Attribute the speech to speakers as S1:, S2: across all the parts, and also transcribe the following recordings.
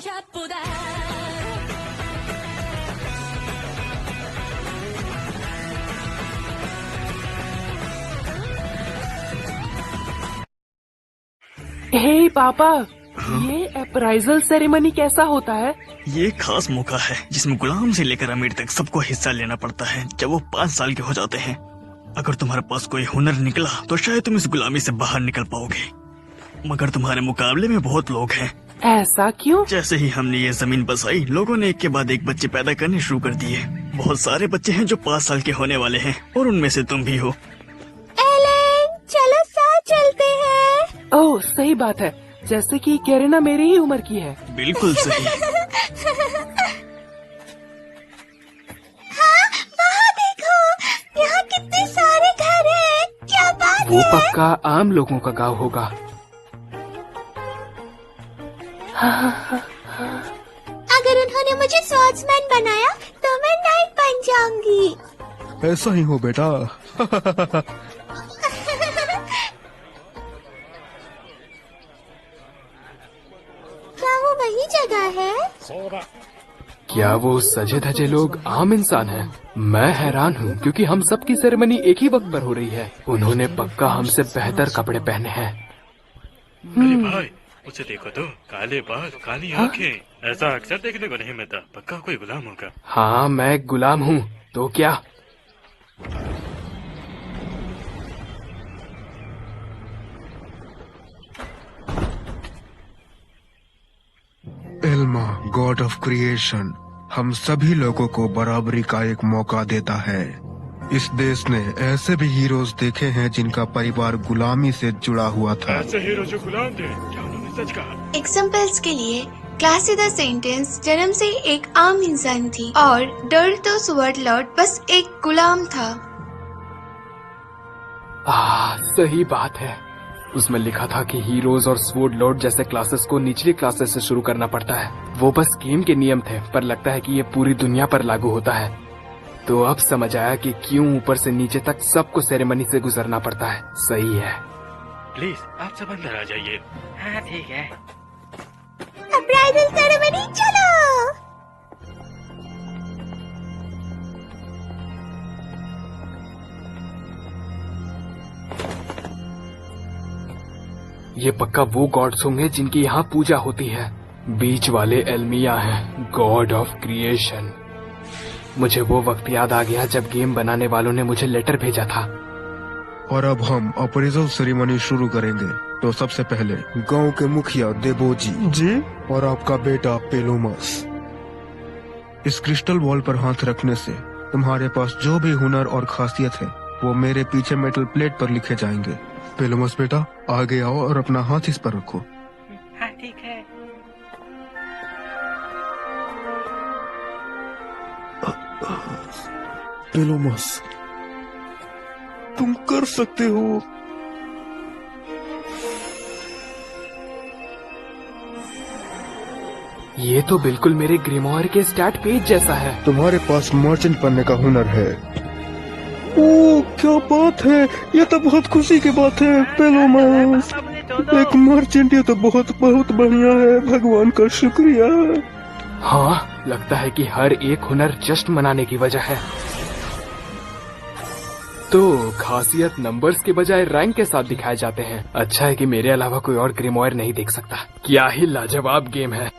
S1: 샷보다
S2: हे पापा, ये appraisal ceremony कैसा होता है?
S3: ये एक खास मौका है जिसमें गुलाम से लेकर अमीर तक सबको हिस्सा लेना पड़ता है जब वो 5 साल के हो जाते हैं। अगर तुम्हारे पास कोई हुनर निकला तो शायद तुम इस गुलामी से बाहर निकल पाओगे, मगर तुम्हारे मुकाबले में बहुत लोग हैं।
S2: ऐसा क्यों?
S3: जैसे ही हमने ये जमीन बसाई, लोगों ने एक के बाद एक बच्चे पैदा करने शुरू कर दिए। बहुत सारे बच्चे हैं जो 5 साल के होने वाले हैं और उनमें से तुम भी हो।
S1: एलेन, चलो साथ चलते हैं।
S2: ओह, सही बात है। जैसे कि कैरिना मेरी ही उम्र की है।
S3: बिल्कुल सही।
S1: हाँ, वहाँ देखो, यहाँ कितने सारे घर हैं। क्या बात
S2: वो
S1: है?
S2: पक्का आम लोगों का गांव होगा।
S1: अगर उन्होंने मुझे स्वॉर्ड्समैन बनाया तो मैं नाइट बन जाऊंगी।
S4: ऐसा ही हो बेटा।
S1: क्या वो वही जगह है?
S2: क्या वो सजे धजे लोग आम इंसान हैं? मैं हैरान हूँ क्योंकि हम सबकी सेरेमनी एक ही वक्त पर हो रही है। उन्होंने पक्का हमसे बेहतर कपड़े पहने हैं।
S5: अरे भाई, उसे देखो तो, काले बाल, काली आंखें। ऐसा अक्सर देखने को नहीं मिलता। पक्का कोई गुलाम होगा।
S2: हाँ, मैं गुलाम हूँ, तो क्या?
S4: एल्मा, गॉड ऑफ क्रिएशन, हम सभी लोगों को बराबरी का एक मौका देता है। इस देश ने ऐसे भी हीरोज देखे हैं जिनका परिवार गुलामी से जुड़ा हुआ था।
S5: ऐसे हीरो जो गुलाम थे, क्या उन्होंने सच कहा?
S6: एग्जाम्पल्स के लिए क्लासिदा सेंटेंस जन्म से एक आम इंसान थी और डर तो स्वॉर्ड लॉर्ड बस एक गुलाम था।
S2: सही बात है। उसमें लिखा था कि हीरोज और स्वॉर्ड लॉर्ड जैसे क्लासेस को निचली क्लासेस से शुरू करना पड़ता है। वो बस गेम के नियम थे, पर लगता है कि ये पूरी दुनिया पर लागू होता है। तो अब समझ आया कि क्यों ऊपर से नीचे तक सबको सेरेमनी से गुजरना पड़ता है। सही है।
S5: प्लीज, आप सब अंदर आ जाइए। हाँ, ठीक है।
S1: अप्राइजल सेरेमनी, चलो।
S2: ये पक्का वो गॉड्स होंगे जिनकी यहाँ पूजा होती है। बीच वाले एल्मिया हैं, गॉड ऑफ क्रिएशन। मुझे वो वक्त याद आ गया जब गेम बनाने वालों ने मुझे लेटर भेजा था।
S4: और अब हम अप्रेजल सेरेमनी शुरू करेंगे। तो सबसे पहले गांव के मुखिया देबोजी जी और आपका बेटा पेलोमस। इस क्रिस्टल बॉल पर हाथ रखने से तुम्हारे पास जो भी हुनर और खासियत है वो मेरे पीछे मेटल प्लेट पर लिखे जाएंगे। पेलोमस बेटा, आगे आओ और अपना हाथ इस पर रखो।
S5: हाँ, ठीक है।
S4: पेलोमस, तुम कर सकते हो।
S2: ये तो बिल्कुल मेरे ग्रिमोयर के स्टार्ट पेज जैसा है।
S4: तुम्हारे पास मर्चेंट बनने का हुनर है। ओ, क्या बात है! ये तो बहुत खुशी की बात है पेलोमस। एक मर्चेंट, ये तो बहुत बहुत बढ़िया है। भगवान का शुक्रिया।
S2: हाँ, लगता है कि हर एक हुनर जश्न मनाने की वजह है। तो खासियत नंबर्स के बजाय रैंक के साथ दिखाए जाते हैं। अच्छा है कि मेरे अलावा कोई और ग्रिमोयर नहीं देख सकता। क्या ही लाजवाब गेम है।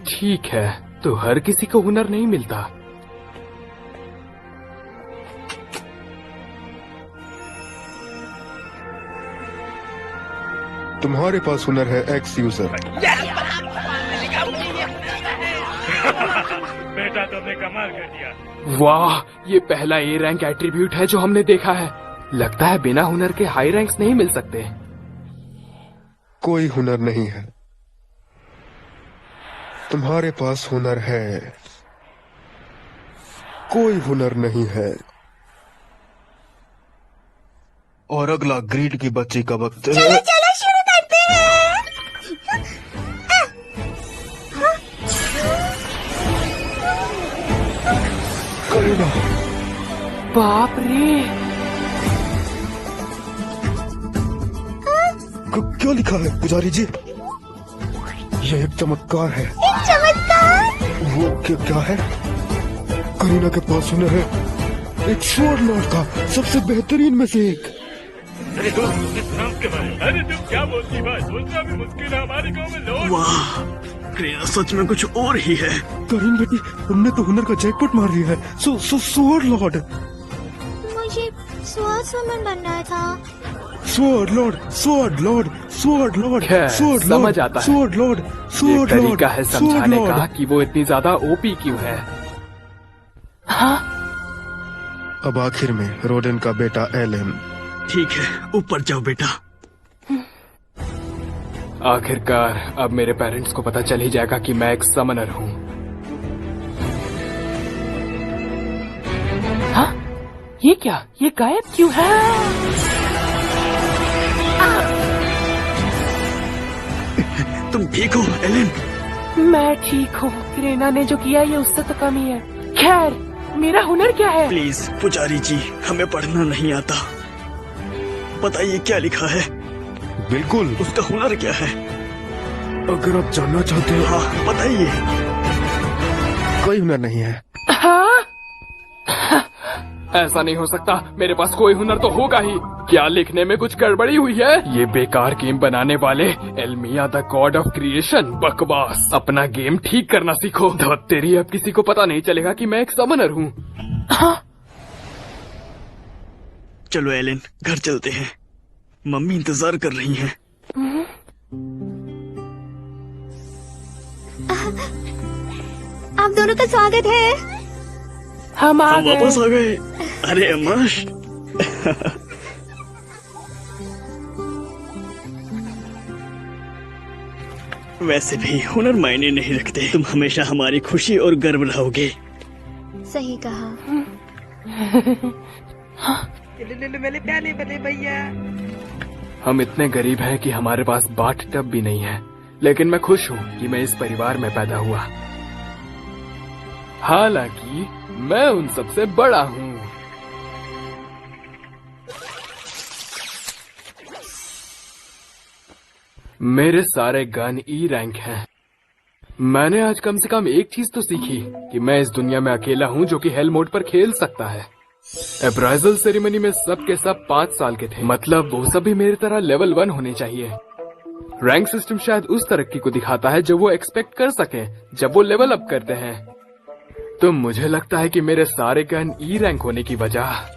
S2: ठीक है, तो हर किसी को हुनर नहीं मिलता।
S4: तुम्हारे पास हुनर है एक्स यूजर।
S5: बेटा, तुमने कमाल कर दिया।
S2: वाह, ये पहला ए रैंक एट्रीब्यूट है जो हमने देखा है। लगता है बिना हुनर के हाई रैंक्स नहीं मिल सकते।
S4: कोई हुनर नहीं है। तुम्हारे पास हुनर है। कोई हुनर नहीं है। और अगला ग्रीड की बच्ची का वक्त है।
S1: चलो चलो शुरू करते हैं।
S4: करेगा।
S2: बाप रे,
S4: क्या लिखा है पुजारी जी? यह एक चमत्कार है।
S1: एक चमत्कार?
S4: वो क्या है? करीना के पास हुनर है, एक स्वॉर्ड लॉर्ड का सबसे बेहतरीन में से एक।
S5: अरे दोस्त, इस नाम के बारे में अरे तुम क्या बोलती भाई? सोचना भी मुश्किल है, हमारे गांव में लोग।
S3: वाह, करीना सच में कुछ और ही है।
S4: करीन बेटी, तुमने तो हुनर का जैकपॉट मार दिया है। Sword Lord.
S1: मुझे स्वॉर्ड्समैन बनना था।
S4: Sword Lord, sword Lord, sword Lord,
S2: खैर,
S4: स्वॉर्ड
S2: समझ
S4: लॉर्ड,
S2: आता है।
S4: स्वॉर्ड लॉर्ड,
S2: ये
S4: स्वॉर्ड लॉर्ड,
S2: तरीका है
S4: स्वॉर्ड
S2: समझाने का
S4: लॉर्ड।
S2: कि वो इतनी ज्यादा ओपी क्यों है। हाँ,
S4: अब आखिर में रोडेन का बेटा एलन।
S3: ठीक है, ऊपर जाओ बेटा।
S2: आखिरकार अब मेरे पेरेंट्स को पता चल ही जाएगा कि मैं एक समनर हूँ। हाँ? ये क्या? ये गायब क्यों है?
S3: तुम ठीक हो एलन?
S2: मैं ठीक हूँ। करीना ने जो किया ये उससे तो कम ही है। खैर, मेरा हुनर क्या है?
S3: प्लीज पुजारी जी, हमें पढ़ना नहीं आता। बताइए क्या लिखा है?
S4: बिल्कुल,
S3: उसका हुनर क्या है?
S4: अगर आप जानना चाहते हो।
S3: हाँ बताइए।
S4: कोई हुनर नहीं है।
S2: हाँ? ऐसा नहीं हो सकता, मेरे पास कोई हुनर तो होगा ही। क्या लिखने में कुछ गड़बड़ी हुई है? ये बेकार गेम बनाने वाले, एल्मिया द गॉड ऑफ क्रिएशन, बकवास। अपना गेम ठीक करना सीखो। धत्तेरी, अब किसी को पता नहीं चलेगा कि मैं एक समनर हूँ। हाँ?
S3: चलो एलन, घर चलते हैं, मम्मी इंतजार कर रही हैं।
S1: आप दोनों का स्वागत है।
S2: हम आ
S3: हम
S2: गए।
S3: वापस आ गए। अरे अमाश, वैसे भी हुनर मायने नहीं रखते। तुम हमेशा हमारी खुशी और गर्व रहोगे।
S1: सही कहा।
S7: मेरे प्यारे बड़े भैया।
S2: हम इतने गरीब हैं कि हमारे पास बाट टब भी नहीं है, लेकिन मैं खुश हूँ कि मैं इस परिवार में पैदा हुआ। हालांकि मैं उन सबसे बड़ा हूँ। मेरे सारे गन ई रैंक हैं। मैंने आज कम से कम एक चीज तो सीखी कि मैं इस दुनिया में अकेला हूँ जो कि हेल मोड पर खेल सकता है। अप्राइजल सेरेमनी में सब के सब 5 साल के थे, मतलब वो सब भी मेरी तरह लेवल 1 होने चाहिए। रैंक सिस्टम शायद उस तरक्की को दिखाता है जो वो एक्सपेक्ट कर सके जब वो लेवल अप करते हैं। तो मुझे लगता है कि मेरे सारे गन ई रैंक होने की वजह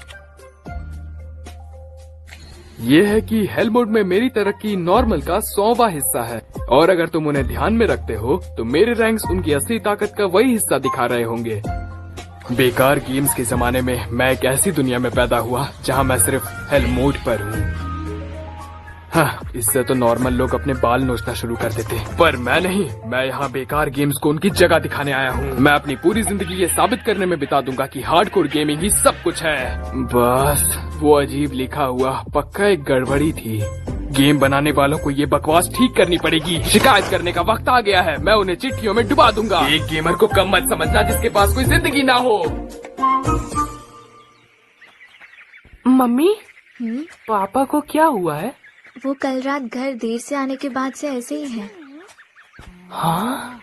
S2: ये है कि हेल मोड में मेरी तरक्की नॉर्मल का 100वां हिस्सा है, और अगर तुम उन्हें ध्यान में रखते हो तो मेरे रैंक्स उनकी असली ताकत का वही हिस्सा दिखा रहे होंगे। बेकार गेम्स के जमाने में मैं एक ऐसी दुनिया में पैदा हुआ जहां मैं सिर्फ हेल मोड पर हूँ। हाँ, इससे तो नॉर्मल लोग अपने बाल नोचना शुरू कर देते, पर मैं नहीं। मैं यहाँ बेकार गेम्स को उनकी जगह दिखाने आया हूँ। मैं अपनी पूरी जिंदगी ये साबित करने में बिता दूंगा कि हार्डकोर गेमिंग ही सब कुछ है। बस वो अजीब लिखा हुआ पक्का एक गड़बड़ी थी। गेम बनाने वालों को ये बकवास ठीक करनी पड़ेगी। शिकायत करने का वक्त आ गया है। मैं उन्हें चिट्ठियों में डुबा दूंगा। एक गेमर को कम मत समझना जिसके पास कोई जिंदगी ना हो। मम्मी, पापा को क्या हुआ है?
S1: वो कल रात घर देर से आने के बाद से ऐसे ही है।
S2: हाँ?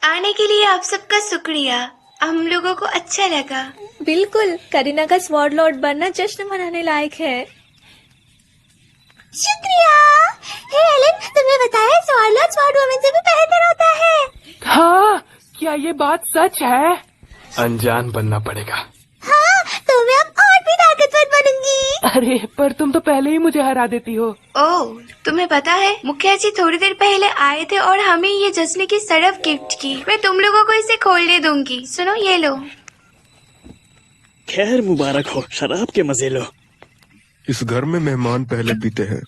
S6: आने के लिए आप सबका शुक्रिया, हम लोगों को अच्छा लगा।
S1: बिल्कुल, करीना का स्वॉर्ड लॉर्ड बनना जश्न मनाने लायक है। शुक्रिया। हे एलन, तुमने बताया स्वॉर्ड लॉर्ड स्वॉर्ड वुमन से भी बेहतर होता है।
S2: हाँ, क्या ये बात सच है? अनजान बनना पड़ेगा।
S1: हाँ, तो मैं अब और भी ताकतवर बनूंगी।
S2: अरे पर तुम तो पहले ही मुझे हरा देती हो।
S6: ओह, तुम्हें पता है मुखिया जी थोड़ी देर पहले आए थे और हमें ये जश्न की सड़फ गिफ्ट की। मैं तुम लोगों को इसे खोलने दूंगी। सुनो, ये लो।
S3: खैर मुबारक हो, शराब के मजे लो।
S4: इस घर में मेहमान पहले पीते हैं।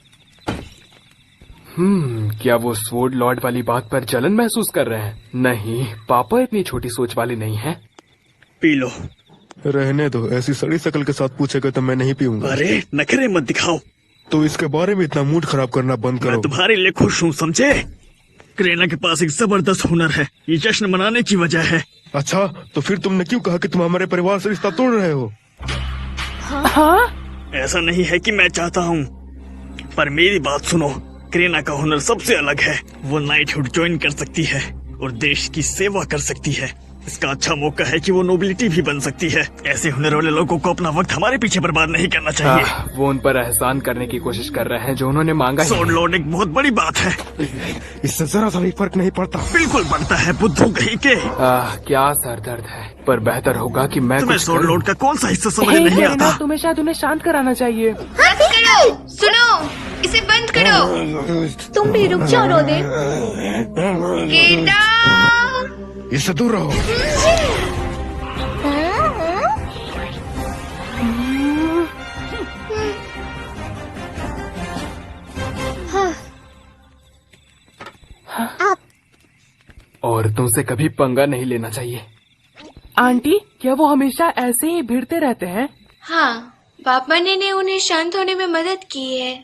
S2: क्या वो स्वॉर्ड लॉर्ड वाली बात पर जलन महसूस कर रहे हैं? नहीं, पापा इतनी छोटी सोच वाले नहीं हैं।
S3: P low.
S4: रहने दो, ऐसी सड़ी शक्ल के साथ पूछेगा तो मैं नहीं पीऊंगा।
S3: अरे नखरे मत दिखाओ।
S4: तो इसके बारे में इतना मूड खराब करना बंद
S3: मैं
S4: करो।
S3: तुम्हारे लिए खुश हूँ, समझे? करीना के पास एक जबरदस्त हुनर है, ये जश्न मनाने की वजह है।
S4: अच्छा, तो फिर तुमने क्यों कहा कि तुम हमारे परिवार से रिश्ता तोड़ रहे हो?
S2: हाँ?
S3: ऐसा नहीं है कि मैं चाहता हूँ, पर मेरी बात सुनो। करीना का हुनर सबसे अलग है। वो नाइटहुड ज्वाइन कर सकती है और देश की सेवा कर सकती है। इसका अच्छा मौका है कि वो नोबिलिटी भी बन सकती है। ऐसे हुनर वाले लोगों को अपना वक्त हमारे पीछे बर्बाद नहीं करना चाहिए।
S2: वो उन पर एहसान करने की कोशिश कर रहे हैं जो उन्होंने मांगा ही
S3: सोड
S2: नहीं।
S3: लॉर्ड एक बहुत बड़ी बात है।
S4: इससे जरा सा भी फर्क नहीं पड़ता।
S3: बिल्कुल पड़ता है, बुद्धू कहीं के।
S2: क्या सर दर्द है, पर बेहतर होगा कि मैं
S3: तुम्हें
S2: कुछ
S3: सोड
S2: करूं।
S3: लॉर्ड का कौन सा हिस्सा समझ
S2: हे
S3: नहीं
S2: करीना,
S3: आता?
S2: तुम्हें शायद उन्हें शांत कराना चाहिए।
S6: बंद करो, सुनो, इसे बंद करो।
S1: तुम भी रुक जाओ रोदे।
S6: केटा,
S4: इससे दूर रहो।
S2: और तुमसे कभी पंगा नहीं लेना चाहिए। आंटी, क्या वो हमेशा ऐसे ही भिड़ते रहते हैं?
S6: हाँ, पापा ने उन्हें शांत होने में मदद की है।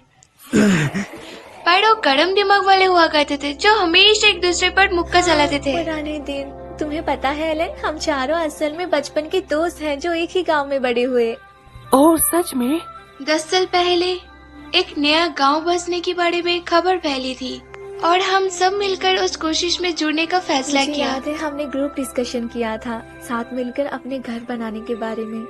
S6: पर वो कड़म दिमाग वाले हुआ करते थे जो हमेशा एक दूसरे पर मुक्का चलाते थे।
S1: पुराने दिन। तुम्हें पता है एलन, हम चारों असल में बचपन के दोस्त हैं जो एक ही गांव में बड़े हुए।
S2: ओह सच में?
S6: 10 साल पहले एक नया गांव बसने के बारे में खबर फैली थी और हम सब मिलकर उस कोशिश में जुड़ने का फैसला
S1: मुझे
S6: किया।
S1: याद है हमने ग्रुप डिस्कशन किया था साथ मिलकर अपने घर बनाने के बारे में।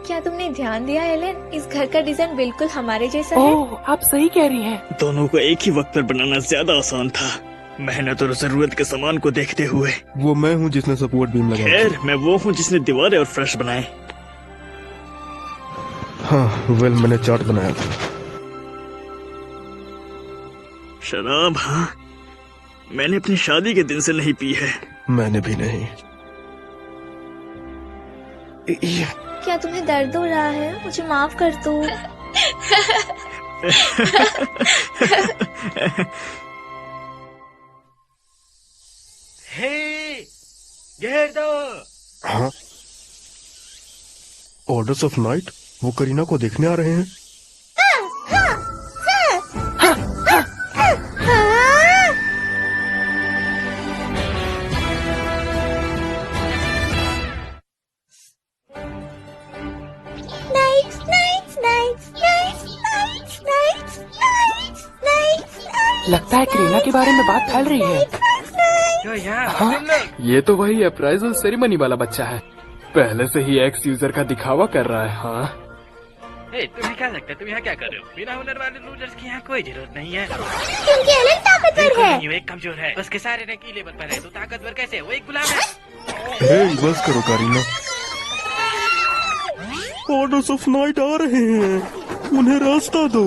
S1: क्या तुमने ध्यान दिया एलन, इस घर का डिजाइन बिल्कुल हमारे जैसा है।
S2: ओह, आप सही कह रही हैं।
S3: दोनों को एक ही वक्त पर बनाना ज्यादा आसान था, मेहनत और जरूरत के सामान को देखते हुए।
S4: वो मैं हूँ जिसने सपोर्ट बीम लगाया।
S3: खैर, मैं वो हूँ जिसने दीवारें और फर्श बनाए।
S4: हाँ, वेल मैंने चार्ट बनाया था।
S3: शराब? हाँ, मैंने अपनी शादी के दिन से नहीं पी है।
S4: मैंने भी नहीं।
S1: क्या तुम्हें दर्द हो रहा है? मुझे माफ कर दो।
S4: हाँ, ऑर्डर्स ऑफ नाइट, वो करीना को देखने आ रहे हैं।
S1: Nights, nights, nights, nights, nights, nights, nights, nights, nights.
S2: लगता है करीना के बारे में बात फैल रही है। हाँ, ये तो वही अप्राइजल सेरेमनी वाला बच्चा है। पहले से ही एक्स यूजर का दिखावा कर रहा है। हाँ,
S5: तुम्हें क्या लगता है तुम यहाँ क्या कर रहे हो? बिना हुनर वाले लूजर्स की यहाँ कोई जरूरत नहीं है।
S1: क्योंकि एलन ताकतवर है।
S5: नहीं, वो एक कमजोर है, उसके सारे रैंक लेवल पर है, तो ताकतवर कैसे? वो एक गुलाम है।
S4: हे, बस करो करीना। ऑर्डर्स ऑफ नाइट आ रहे हैं, उन्हें रास्ता दो।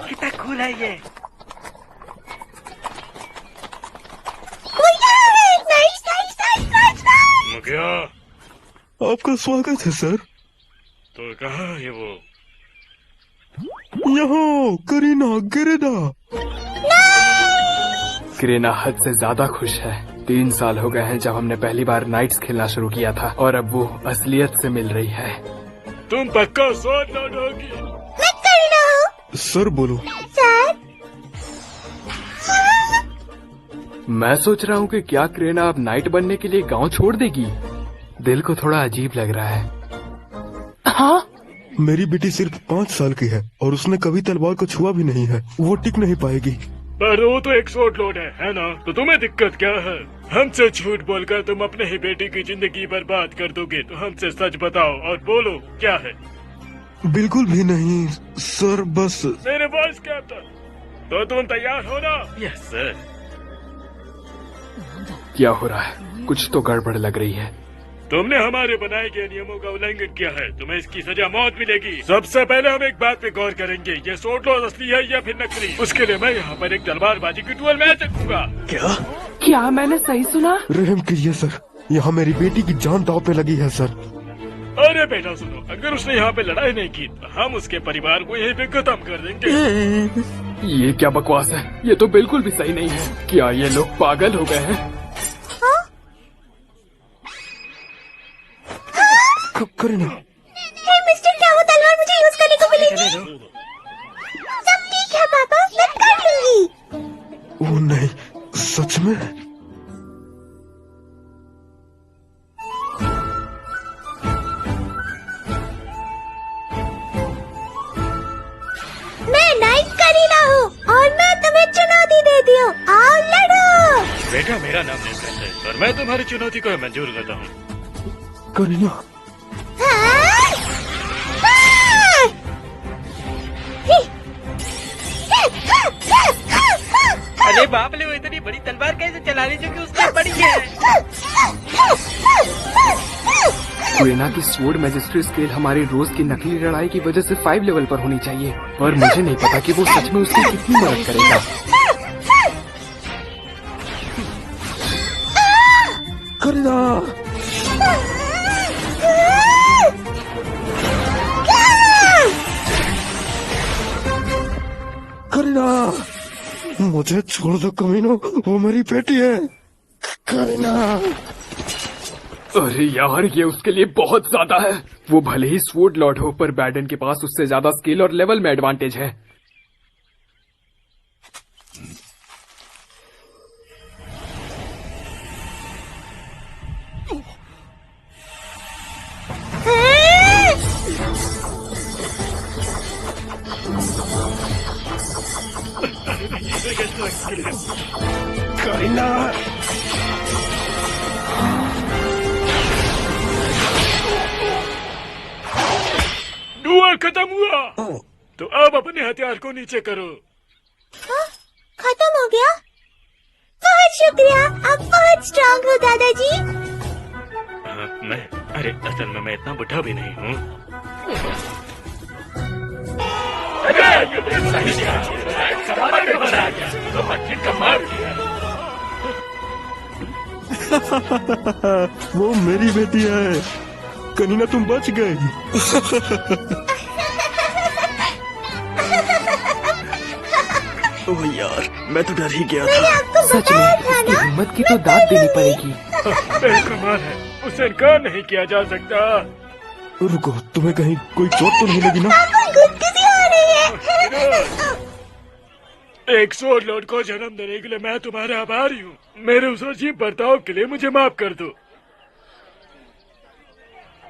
S5: कितना कूल है ये।
S1: वो यहाँ है। Nights, nights, nights, nights, nights.
S5: मुखिया,
S4: आपका स्वागत है सर।
S5: तो कहाँ है वो?
S4: यहाँ करीना गिरेदा।
S2: करीना हद से ज्यादा खुश है। 3 साल हो गए हैं जब हमने पहली बार नाइट्स खेलना शुरू किया था और अब वो असलियत से मिल रही है।
S5: तुम पक्का सोच लौटोगी?
S1: मैं करीना हूँ।
S4: सर बोलो।
S1: सर,
S2: मैं सोच रहा हूँ कि क्या करीना अब नाइट बनने के लिए गांव छोड़ देगी? दिल को थोड़ा अजीब लग रहा है। हाँ,
S4: मेरी बेटी सिर्फ 5 साल की है और उसने कभी तलवार को छुआ भी नहीं है। वो टिक नहीं पाएगी।
S5: पर वो तो एक सोट लोड है ना? तो तुम्हें दिक्कत क्या है? हमसे झूठ बोलकर तुम अपने ही बेटी की जिंदगी बर्बाद कर दोगे, तो हमसे सच बताओ और बोलो क्या है।
S4: बिल्कुल भी नहीं सर, बस।
S5: मेरे बॉस कैप्टन, तो तुम तैयार हो ना? Yes sir.
S2: क्या हो रहा है? कुछ तो गड़बड़ लग रही है।
S5: तुमने हमारे बनाए गए नियमों का उल्लंघन किया है, तुम्हें इसकी सजा मौत मिलेगी। सबसे पहले हम एक बात पे गौर करेंगे, ये सोट लॉज असली है या फिर नकली। उसके लिए मैं यहाँ पर एक तलवारबाजी की डुअल मैच रखूंगा।
S2: क्या मैंने सही सुना?
S4: रहम कीजिए सर, यहाँ मेरी बेटी की जान दांव पे लगी है सर।
S5: अरे बेटा सुनो, अगर उसने यहाँ पे लड़ाई नहीं की तो हम उसके परिवार को यहीं पे खत्म कर देंगे।
S2: ये क्या बकवास है? ये तो बिल्कुल भी सही नहीं है। क्या ये लोग पागल हो गए हैं?
S4: करीना,
S1: हे मिस्टर, क्या वो तलवार मुझे यूज करने को मिलेगी? सब ठीक है पापा, मैं कर लूंगी।
S4: ओ नहीं, सच में?
S8: मैं नाइट करीना हूँ और मैं तुम्हें चुनौती देती हूँ, आओ लड़ो।
S5: बेटा मेरा नाम नहीं करते पर मैं तुम्हारी चुनौती को मंजूर करता हूँ।
S4: करीना,
S8: हाँ? हाँ!
S7: अरे बाप रे, वो इतनी बड़ी तलवार कैसे चला रही जो कि उससे बड़ी है?
S2: कुएना की स्वॉर्ड मैजिस्ट्री स्केल हमारी रोज की नकली लड़ाई की वजह से 5 लेवल पर होनी चाहिए, पर मुझे नहीं पता कि वो सच में उसकी कितनी मदद करेगा।
S4: करीना, करीना, मुझे छोड़ दो कमीनो, वो मेरी बेटी है। करीना,
S2: अरे यार, ये उसके लिए बहुत ज्यादा है। वो भले ही स्वॉर्ड लॉर्ड हो, पर बैडन के पास उससे ज्यादा स्किल और लेवल में एडवांटेज है।
S4: करीना,
S5: डुअल खत्म हुआ तो अब अपने हथियार को नीचे करो।
S8: खत्म हो गया? बहुत शुक्रिया, आप बहुत स्ट्रांग हो दादाजी।
S5: मैं अरे असल में मैं इतना बुढ़ा भी नहीं हूँ।
S4: वो मेरी बेटी है। कनीना, तुम बच गई।
S3: ओह यार, मैं तो डर ही गया था।
S2: सच में इसकी हिम्मत की तो दाद देनी पड़ेगी।
S5: कमाल है, उसे इनकार नहीं किया जा सकता।
S4: रुको, तुम्हें कहीं कोई चोट तो नहीं लगी ना?
S8: गुदगुदी हो रही है।
S5: एक स्वॉर्ड लॉर्ड को जन्म देने के लिए मैं तुम्हारा आभारी हूँ। मेरे उस अजीब बर्ताव के लिए मुझे माफ कर दो।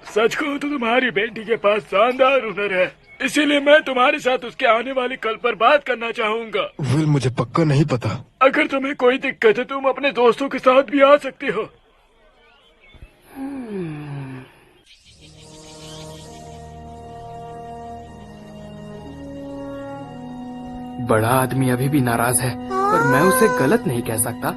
S5: सच कहूँ तो तुम्हारी बेटी के पास शानदार हुनर है, इसीलिए मैं तुम्हारे साथ उसके आने वाली कल पर बात करना चाहूँगा।
S4: वेल, मुझे पक्का नहीं पता।
S5: अगर तुम्हें कोई दिक्कत है तुम अपने दोस्तों के साथ भी आ सकते हो।
S2: बड़ा आदमी अभी भी नाराज है, पर मैं उसे गलत नहीं कह सकता।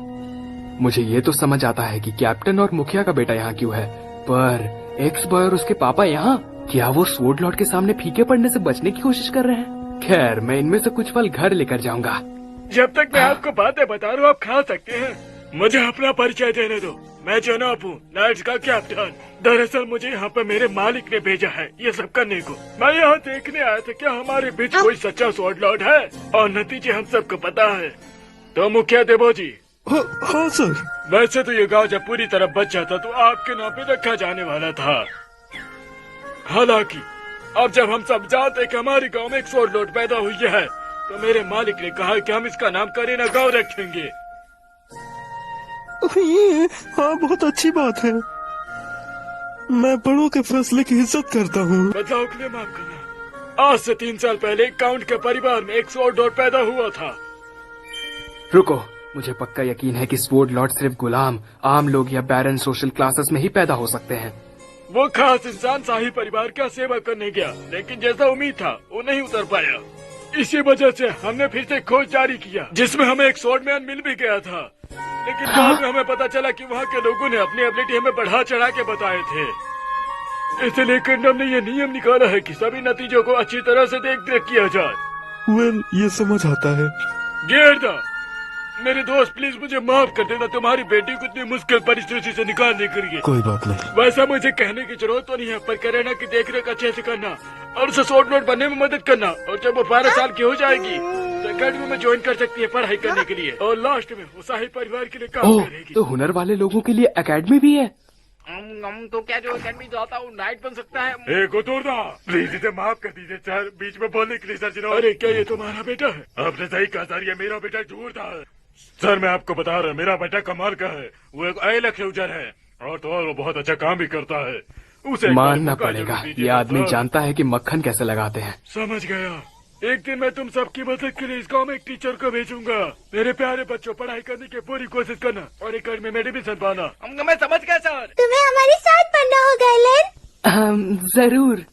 S2: मुझे ये तो समझ आता है कि कैप्टन और मुखिया का बेटा यहाँ क्यों है, पर एक्स बॉय और उसके पापा यहाँ, क्या वो स्वॉर्ड लॉर्ड के सामने फीके पड़ने से बचने की कोशिश कर रहे हैं? खैर, मैं इनमें से कुछ पल घर लेकर जाऊंगा।
S5: जब तक मैं आपको बातें बता रहा हूँ आप खा सकते हैं। मुझे अपना परिचय देने दो। मैं जनाब हूँ, नाइट्स का कैप्टन। दरअसल मुझे यहाँ पे मेरे मालिक ने भेजा है ये सब करने को। मैं यहाँ देखने आया था क्या हमारे बीच कोई सच्चा स्वॉर्ड लॉर्ड है, और नतीजे हम सबको पता है। तो मुखिया देवोजी।
S4: हाँ सर।
S5: वैसे तो ये गांव जब पूरी तरह बच जाता तो आपके नाम पे रखा जाने वाला था। हालांकि अब जब हम सब जानते हैं कि हमारे गांव में एक स्वॉर्ड लॉर्ड पैदा हुई है, तो मेरे मालिक ने कहा कि हम इसका नाम करीना गांव रखेंगे।
S4: हाँ, बहुत अच्छी बात है। मैं बड़ों के फैसले की इज्जत करता हूँ।
S5: बदलाव के लिए माफ करना। आज से 3 साल पहले काउंट के परिवार में एक स्वॉर्ड लॉर्ड पैदा हुआ था।
S2: रुको, मुझे पक्का यकीन है कि स्वॉर्ड लॉर्ड सिर्फ गुलाम, आम लोग या बैरन सोशल क्लासेस में ही पैदा हो सकते हैं।
S5: वो खास इंसान शाही परिवार का सेवा करने गया, लेकिन जैसा उम्मीद था वो नहीं उतर पाया। इसी वजह से हमने फिर से खोज जारी किया, जिसमें हमें एक स्वॉर्ड मैन मिल भी गया था। लेकिन बाद में हमें पता चला कि वहाँ के लोगों ने अपनी एबिलिटी हमें बढ़ा चढ़ा के बताए थे। इसलिए किंगडम ने ये नियम निकाला है कि सभी नतीजों को अच्छी तरह से देख रेख किया जाए।
S4: वेल, ये समझ आता है।
S5: गेरदा, मेरे दोस्त प्लीज मुझे माफ कर देना तुम्हारी बेटी को इतनी मुश्किल परिस्थिति से निकालने के लिए।
S4: कोई बात नहीं।
S5: वैसा मुझे कहने की जरूरत तो नहीं है, पर करीना की देखरेख अच्छे से करना और उसे स्वॉर्ड लॉर्ड बनने में मदद करना। और जब वो 12 साल की हो जाएगी तो अकेडमी में ज्वाइन कर सकती है पढ़ाई करने के लिए, और लास्ट में वो शाही परिवार के लिए काम करेगी।
S2: तो हुनर वाले लोगों के लिए एकेडमी भी है।
S7: तो क्या जो अकेडमी जाता हूँ नाइट बन सकता है?
S5: गुतुरदा, प्लीज इसे माफ कर दीजिए सर, बीच में बोलने के लिए सर। अरे क्या ये तुम्हारा बेटा है? आपने सही कहा सर, ये मेरा बेटा जोरदार। सर मैं आपको बता रहा हूँ, मेरा बेटा कमाल का है। वो एक ALX यूजर है और तो और वो बहुत अच्छा काम भी करता है। उसे एक बार
S2: मानना
S5: मौका
S2: पड़ेगा,
S5: जरूर दीजिए
S2: ये आदमी
S5: सर।
S2: जानता है कि मक्खन कैसे लगाते हैं।
S5: समझ गया। एक दिन मैं तुम सबकी मदद के लिए इस गांव में एक टीचर को भेजूंगा। मेरे प्यारे बच्चों, पढ़ाई करने की पूरी कोशिश करना और एक घर में एडमिशन पाना।
S7: मैं समझ गया सर।
S8: तुम्हें हमारे साथ पढ़ना होगा एलन।
S2: जरूर।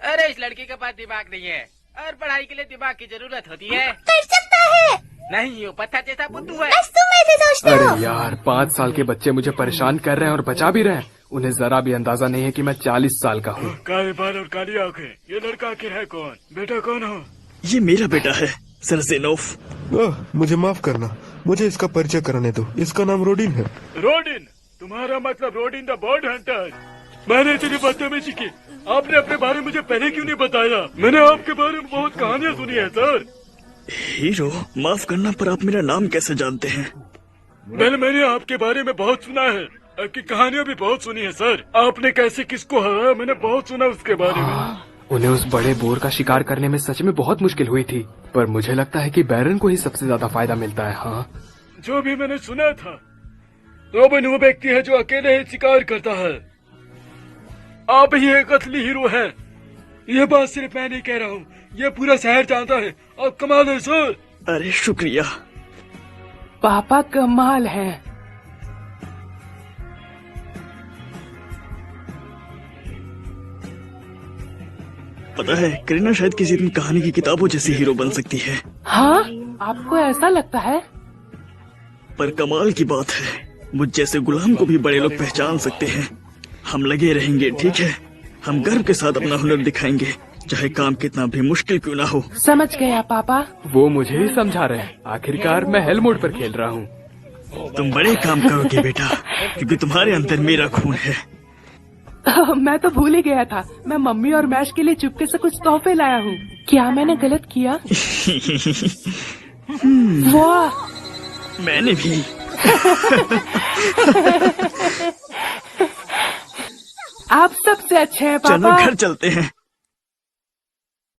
S7: अरे इस लड़की के पास दिमाग नहीं है और पढ़ाई के लिए दिमाग की जरूरत होती है।
S8: कर सकता है।
S7: नहीं, वो पत्थर जैसा बुद्धू है।
S8: बस तुम ऐसे सोचते हो।
S2: अरे यार, 5 साल के बच्चे मुझे परेशान कर रहे हैं और बचा भी रहे हैं। उन्हें जरा भी अंदाजा नहीं है कि मैं 40 साल का हूँ।
S5: काले बाल और काली आंखें, ये लड़का आखिर है कौन? बेटा कौन हो?
S3: ये मेरा बेटा है, सरजेनोफ।
S4: मुझे माफ करना, मुझे इसका परिचय कराने दो। इसका नाम रोडिन है।
S5: रोडिन? तुम्हारा मतलब रोडिन द बर्ड हंटर? मैंने इतनी बदतमीजी की, आपने अपने बारे में मुझे पहले क्यों नहीं बताया? मैंने आपके बारे में बहुत कहानियाँ सुनी है सर।
S3: हीरो, माफ करना पर आप मेरा नाम कैसे जानते हैं?
S5: मैंने आपके बारे में बहुत सुना है, आपकी कहानियाँ भी बहुत सुनी है सर। आपने कैसे किसको हराया, मैंने बहुत सुना उसके बारे में।
S2: उन्हें उस बड़े बोर का शिकार करने में सच में बहुत मुश्किल हुई थी, पर मुझे लगता है कि बैरन को ही सबसे ज्यादा फायदा मिलता है। हाँ,
S5: जो भी मैंने सुना था, रोबिन वो व्यक्ति है जो अकेले ही शिकार करता है। आप ही एक असली हीरो हैं। ये बात सिर्फ मैं नहीं कह रहा हूँ, ये पूरा शहर जानता है। आप कमाल है सर।
S3: अरे शुक्रिया।
S2: पापा कमाल है।
S3: पता है, करीना शायद किसी दिन कहानी की किताबों जैसी हीरो बन सकती है।
S2: हाँ, आपको ऐसा लगता है?
S3: पर कमाल की बात है, मुझ जैसे गुलाम को भी बड़े लोग पहचान सकते हैं। हम लगे रहेंगे, ठीक है? हम गर्व के साथ अपना हुनर दिखाएंगे, चाहे काम कितना भी मुश्किल क्यों ना हो।
S2: समझ गया पापा। वो मुझे ही समझा रहे हैं। आखिरकार मैं हेल मोड पर खेल रहा हूँ।
S3: तुम बड़े काम करोगे बेटा, क्योंकि तुम्हारे अंदर मेरा खून है।
S2: मैं तो भूल ही गया था, मैं मम्मी और मैश के लिए चुपके से कुछ तोहफे लाया हूँ। क्या मैंने गलत किया? वाह,
S3: मैंने भी।
S2: आप सबसे अच्छे हैं
S3: चलो
S2: पापा।
S3: घर चलते हैं।